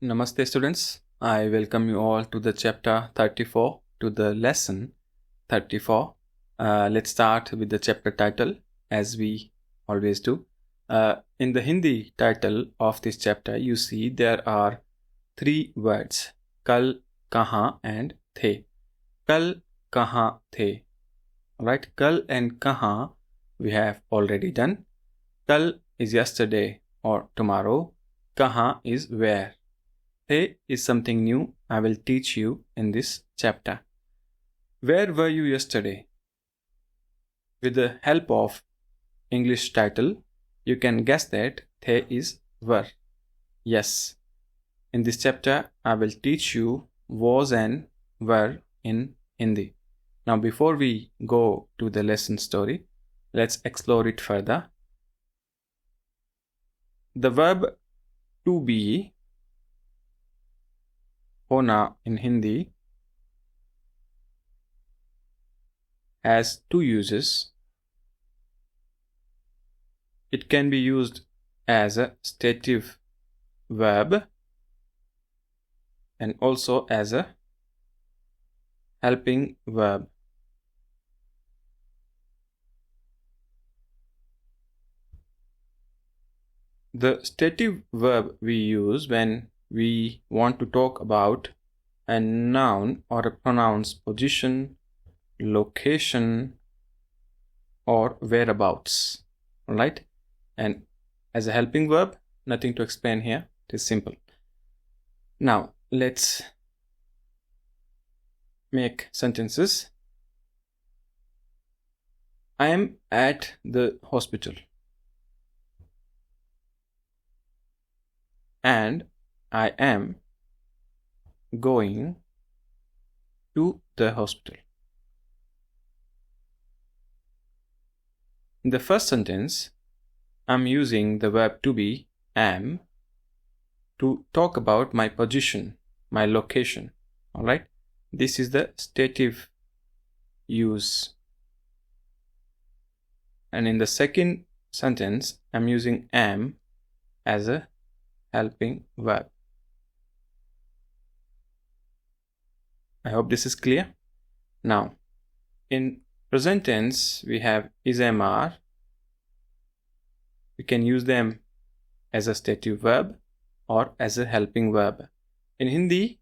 Namaste students, I welcome you all to the chapter 34, to the lesson 34. Let's start with the chapter title as we always do. In the Hindi title of this chapter, you see there are three words, kal, kahan and the. Kal, kahan, the. Alright, kal and kahan we have already done. Kal is yesterday or tomorrow. Kahan is where. The is something new I will teach you in this chapter. Where were you yesterday? With the help of English title, you can guess that the is were. Yes, in this chapter I will teach you was and were in Hindi. Now before we go to the lesson story, let's explore it further. The verb to be होना in Hindi has two uses. It can be used as a stative verb and also as a helping verb. The stative verb we use when we want to talk about a noun or a pronoun's position, location, or whereabouts. Alright? And as a helping verb, nothing to explain here. It is simple. Now, let's make sentences. I am at the hospital. And I am going to the hospital. In the first sentence, I'm using the verb to be am to talk about my position, my location. Alright? This is the stative use. And in the second sentence, I'm using am as a helping verb. I hope this is clear. Now, in present tense, we have is, am, are. We can use them as a stative verb or as a helping verb. In Hindi,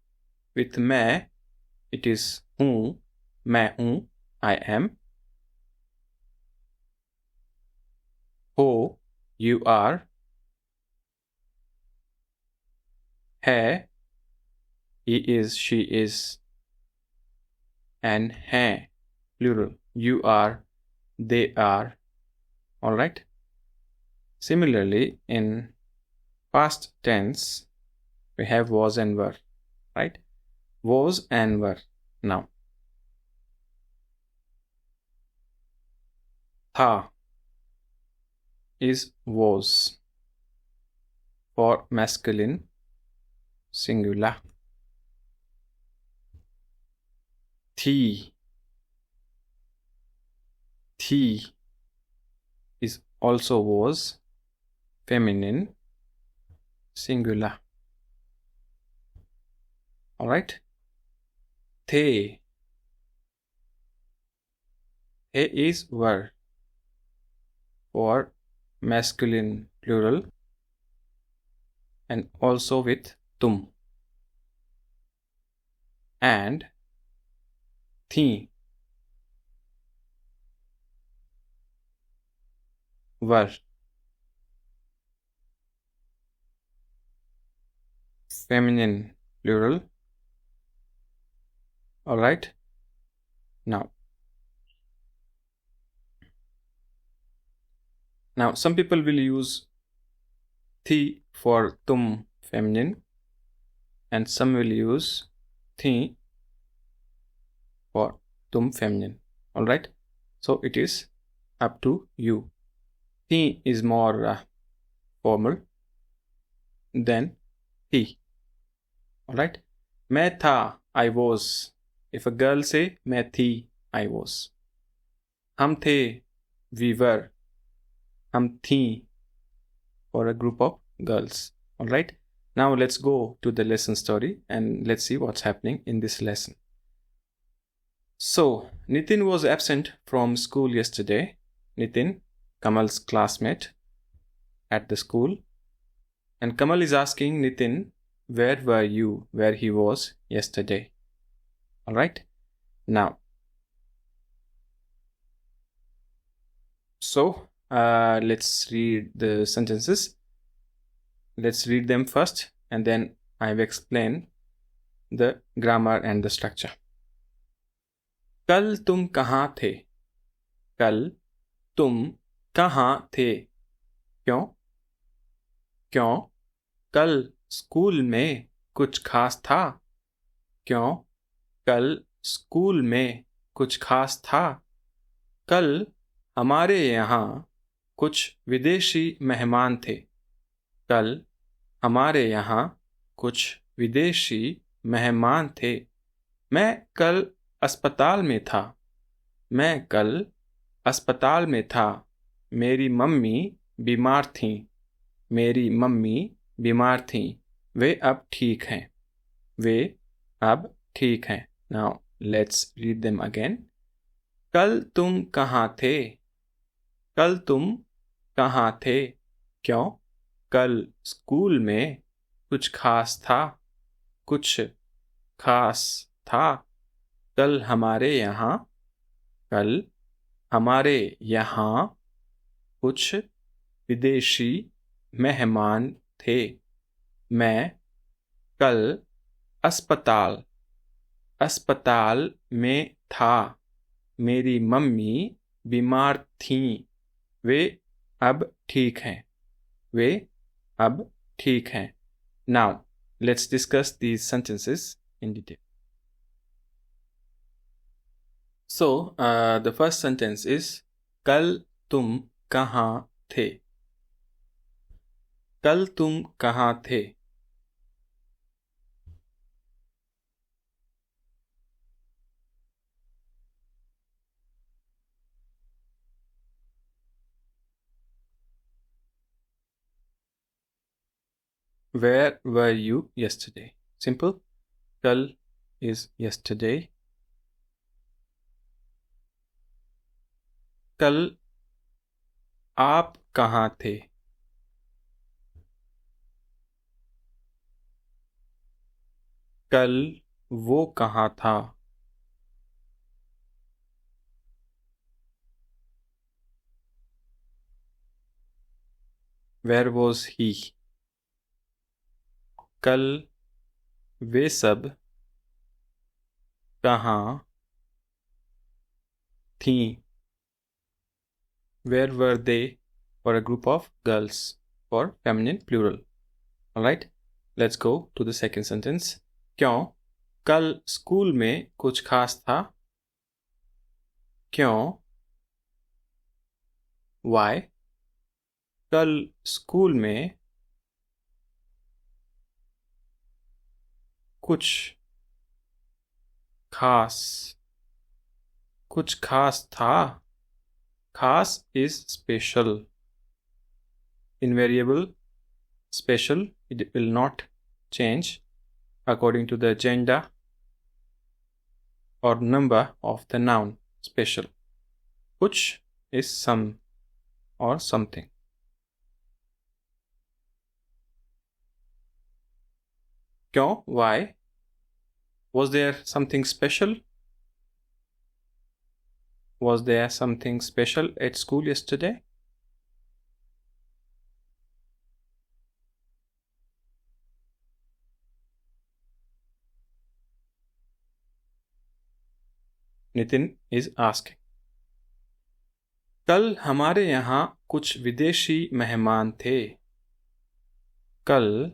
with मैं, it is हूँ, मैं हूँ, I am. हो, you are. है, he is, she is. And हैं, plural, you are, they are. Alright? Similarly, in past tense, we have was and were. Right? Was and were. Now, tha is was for masculine singular. Thi is also was feminine singular. Alright? The is were for masculine plural and also with tum. And thi were feminine plural. Alright? Now some people will use thi for tum feminine and some will use thi for tum feminine. Alright? So it is up to you. Thi is more formal than he. Alright? मैं था, I was. If a girl say, मैं थी, I was. हम थे, we were. हम थी, for a group of girls. Alright? Now let's go to the lesson story and let's see what's happening in this lesson. So, Nitin was absent from school yesterday. Nitin, Kamal's classmate at the school. And Kamal is asking Nitin, where were you, where he was yesterday? Alright? Now, so let's read the sentences. Let's read them first and then I will explain the grammar and the structure. कल तुम कहाँ थे? कल तुम कहाँ थे? क्यों? क्यों? कल स्कूल में कुछ खास था? क्यों? कल स्कूल में कुछ खास था? कल हमारे यहाँ कुछ विदेशी मेहमान थे. कल हमारे यहाँ कुछ विदेशी मेहमान थे. मैं कल अस्पताल में था. मैं कल अस्पताल में था. मेरी मम्मी बीमार थीं. मेरी मम्मी बीमार थीं. वे अब ठीक हैं. वे अब ठीक हैं. Now let's read them again. कल तुम कहाँ थे? कल तुम कहाँ थे? क्यों? कल स्कूल में कुछ खास था. कुछ खास था. कल हमारे यहाँ कुछ विदेशी मेहमान थे. मैं कल अस्पताल में था. मेरी मम्मी बीमार थीं. वे अब ठीक हैं. वे अब ठीक हैं. Now, let's discuss these sentences in detail. So, the first sentence is कल तुम कहाँ थे? कल तुम कहाँ थे? Where were you yesterday? Simple. Kal is yesterday. कल आप कहाँ थे? कल वो कहाँ था? Where was he? कल वे सब कहाँ थीं? Where were they? For a group of girls, for feminine plural. Alright, let's go to the second sentence. क्यों? कल स्कूल में कुछ खास था? क्यों? Why? कल स्कूल में कुछ खास था. खास is special. Invariable, special, it will not change according to the gender or number of the noun. Special. Kuch is some or something. क्यों? Why? Was there something special? Was there something special at school yesterday? Nitin is asking. कल हमारे यहाँ कुछ विदेशी मेहमान थे. कल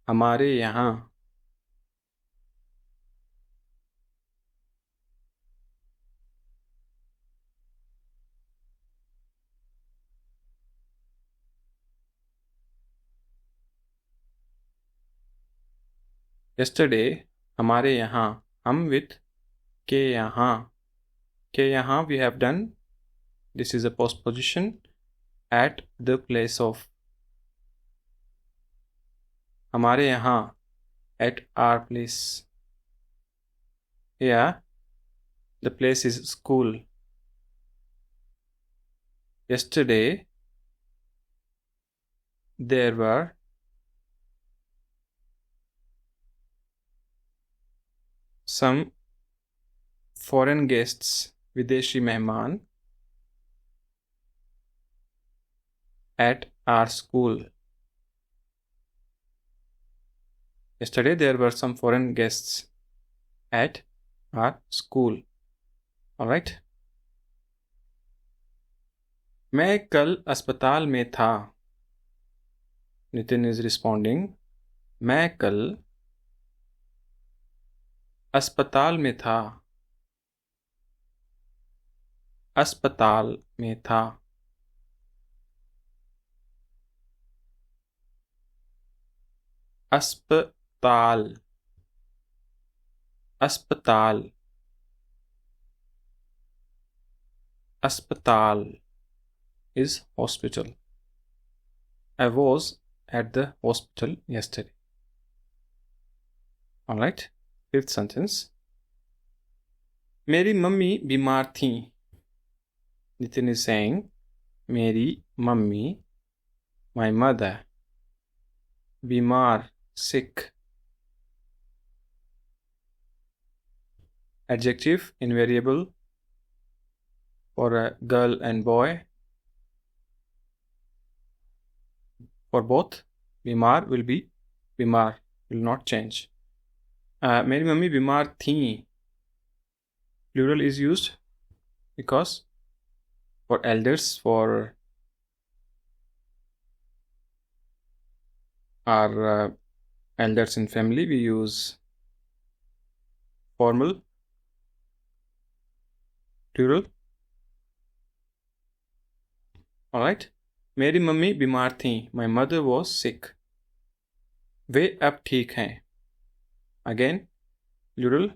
हमारे यहाँ yesterday हमारे यहाँ हम with के यहाँ we have done. This is a postposition at the place of हमारे यहाँ, at our place. Here the place is school. Yesterday there were some foreign guests, विदेशी मेहमान, at our school. Yesterday there were some foreign guests at our school. All right. मैं कल अस्पताल में था. Nitin is responding. मैं कल अस्पताल में था. अस्पताल में था. अस्पताल. अस्पताल. अस्पताल is hospital. I was at the hospital yesterday. All right. Fifth sentence. मेरी मम्मी बीमार थी. Nitin is saying, मेरी मम्मी, my mother, बीमार, sick. Adjective, invariable for a girl and boy. For both, बीमार will be बीमार, will not change. मेरी mummy बीमार थी. Plural is used because for elders, for our elders in family, we use formal plural. All right. मेरी mummy बीमार थी. My mother was sick. वे अब ठीक हैं. Again, plural.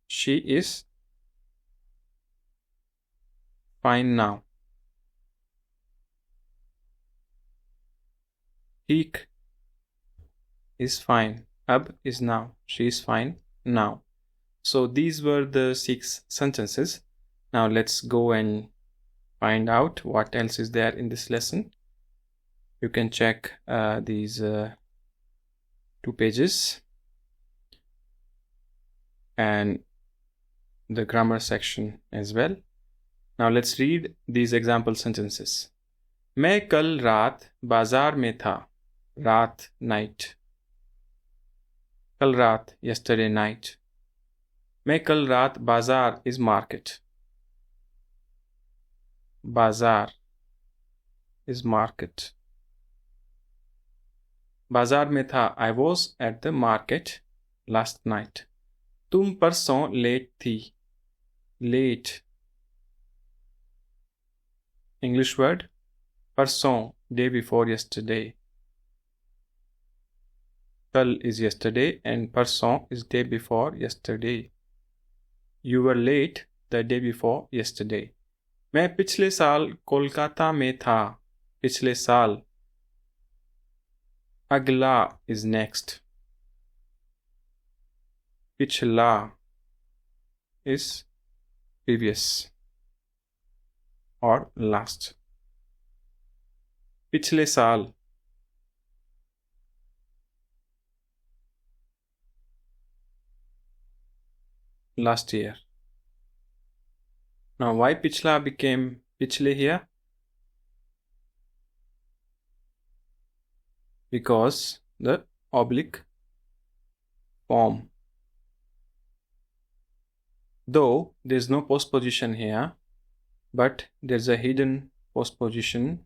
She is fine now. ठीक is fine. Ab is now. She is fine now. So these were the 6 sentences. Now let's go and find out what else is there in this lesson. You can check these 2 pages and the grammar section as well. Now let's read these example sentences. मैं कल रात बाजार में था. रात, night. कल रात, yesterday night. मैं कल रात बाजार is market. बाजार is market. बाजार में था. I was at the market last night. तुम परसों लेट थी. Late. English word. परसों, day before yesterday. कल is yesterday and परसों is day before yesterday. You were late the day before yesterday. मैं पिछले साल कोलकाता में था. पिछले साल. अगला is next. पिछला is previous or last. पिछले साल. Last year. Now why पिछला became पिछले here? Because the oblique form. Though there's no postposition here, but there's a hidden postposition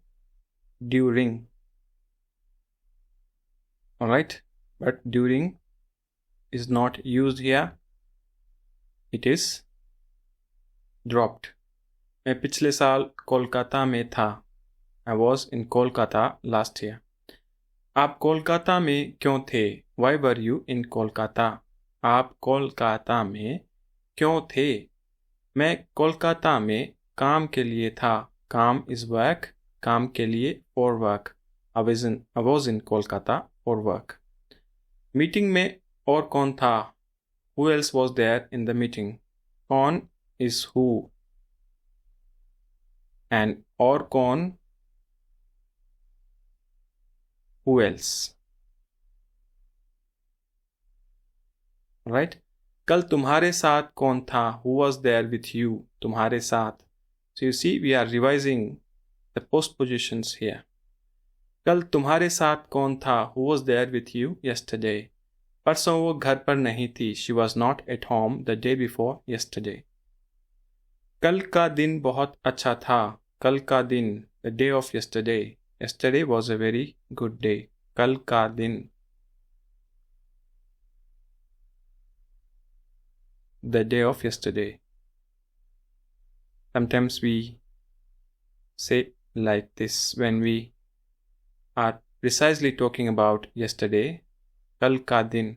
during. Alright, but during is not used here. It is dropped. मैं पिछले साल कोलकाता में था. I was in Kolkata last year. आप कोलकाता में क्यों थे? Why were you in Kolkata? आप कोलकाता में क्यों थे? मैं कोलकाता में काम के लिए था. काम is work. काम के लिए for work. I was in Kolkata for work. Meeting में और कौन था? Who else was there in the meeting? कौन is who and और कौन who else, right? कल तुम्हारे साथ कौन था? Who was there with you? तुम्हारे साथ. So you see we are revising the postpositions here. कल तुम्हारे साथ कौन था? Who was there with you yesterday? परसों वो घर पर नहीं थी. She was not at home the day before yesterday. कल का दिन बहुत अच्छा था. कल का दिन, the day of yesterday. Yesterday was a very good day. कल का दिन, the day of yesterday. Sometimes we say like this when we are precisely talking about yesterday. कल का दिन,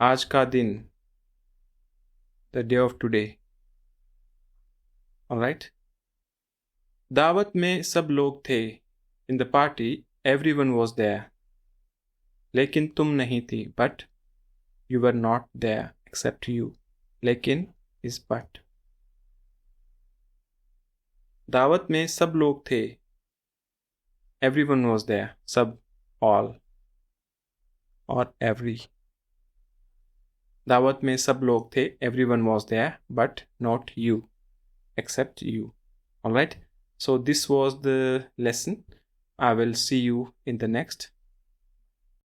आज का दिन, the day of today. Alright? दावत में सब लोग थे. In the party, everyone was there. लेकिन तुम नहीं थी. But you were not there except you. लेकिन is but. दावत में सब लोग थे. Everyone was there. सब, all, or every. दावत में सब लोग थे. Everyone was there, but not you, except you. Alright? So this was the lesson. I will see you in the next.